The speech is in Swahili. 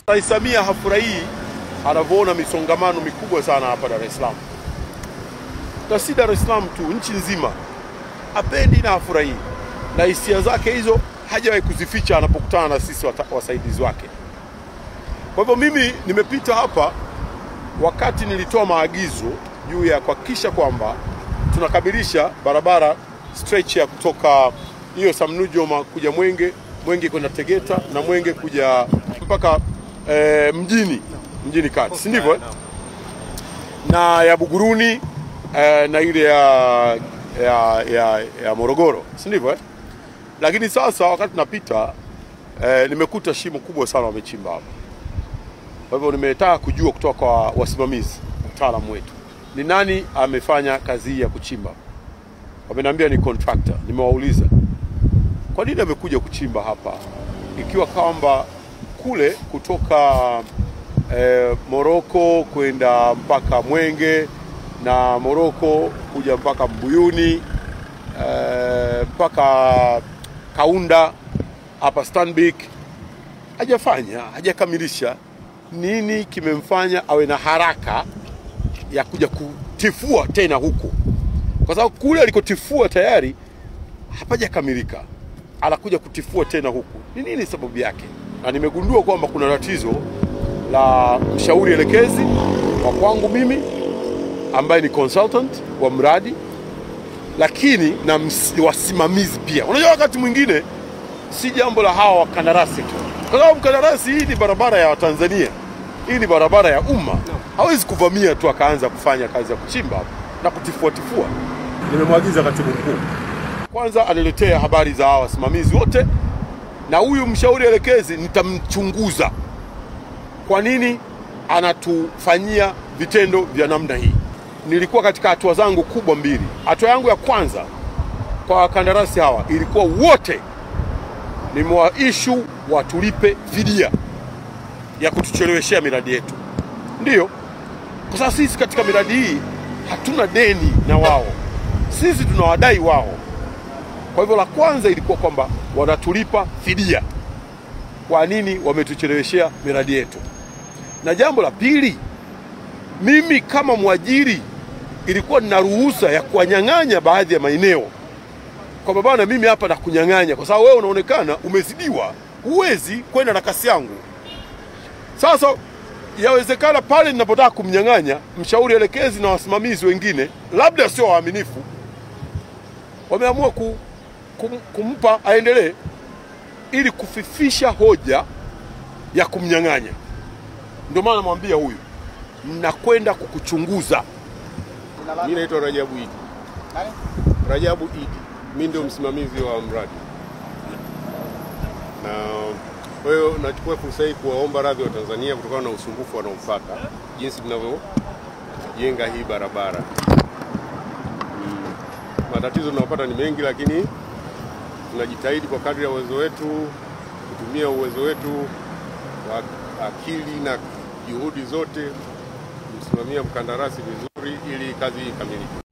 Rais Samia hafurahii anavyoona misongamano mikubwa sana hapa Dar es Salaam. Na si Dar es Salaam tu, nchi nzima. Hapendi na hafurahii. Na hisia zake hizo hajawahi kuzificha anapokutana na sisi wasaidizi wake. Kwa hivyo mimi nimepita hapa wakati nilitoa maagizo juu ya kuhakikisha kwamba tunakamilisha barabara stretch ya kutoka hiyo Samnujoma kuja Mwenge kwenda Tegeta na Mwenge kuja mpaka mjini kati, si ndivyo? Na ya Buguruni na ile ya Morogoro, si ndivyo? Lakini sasa wakati napita nimekuta shimo kubwa sana wamechimba hapa. Kwa hivyo nimetaka kujua kutoka kwa wasimamizi, wataalamu wetu, ni nani amefanya kazi ya kuchimba. Wameniambia ni contractor. Nimewauliza, kwa nini amekuja kuchimba hapa ikiwa kwamba kule kutoka Moroko kwenda mpaka Mwenge na Moroko kuja mpaka Mbuyuni mpaka Kaunda hapa Stanbic hajakamilisha? Nini kimemfanya awe na haraka ya kuja kutifua tena huku? Kwa sababu kule alikotifua tayari hapajakamilika, anakuja kutifua tena huku. Ni nini sababu yake? Na nimegundua kwamba kuna tatizo la mshauri elekezi wa kwangu mimi ambaye ni consultant wa mradi, lakini na wasimamizi pia. Unajua wakati mwingine si jambo la hawa wakandarasi tu. Kwa sababu mkandarasi, hii ni barabara ya Tanzania. Hii ni barabara ya umma. Hawezi kuvamia tu akaanza kufanya kazi ya kuchimba na kutifua. Nimemwagiza katibu mkuu kwanza aniletee habari za hawa wasimamizi wote, na huyu mshauri elekezi nitamchunguza kwa nini anatufanyia vitendo vya namna hii. Nilikuwa katika hatua zangu kubwa mbili. Hatua yangu ya kwanza kwa wakandarasi hawa ilikuwa wote nimewaishu watulipe fidia ya kutucheleweshea miradi yetu. Ndiyo, kwa sababu sisi katika miradi hii hatuna deni na wao, sisi tunawadai wao. Kwa hivyo la kwanza ilikuwa kwamba wanatulipa fidia kwa nini wametucheleweshea miradi yetu. Na jambo la pili, mimi kama mwajiri ilikuwa nina ruhusa ya kuwanyang'anya baadhi ya maeneo. Kwa bwana, mimi hapa na kunyang'anya kwa sababu wewe unaonekana umezidiwa, huwezi kwenda na kasi yangu. Sasa yawezekana pale ninapotaka kumnyang'anya, mshauri elekezi na wasimamizi wengine labda sio waaminifu, wameamua kumpa aendelee ili kufifisha hoja ya kumnyang'anya. Ndio maana namwambia huyu, mnakwenda kukuchunguza. Mimi naitwa Rajabu Idi. Nani? Rajabu Idi. Mimi ndio msimamizi wa mradi. Na kwa hiyo nachukua fursa hii kuwaomba radhi wa Tanzania kutokana na usumbufu wanaopata jinsi tunavyojenga hii barabara. Matatizo tunayopata ni mengi, lakini tunajitahidi kwa kadri ya uwezo wetu kutumia uwezo wetu wa akili na juhudi zote kumsimamia mkandarasi vizuri ili kazi ikamilike.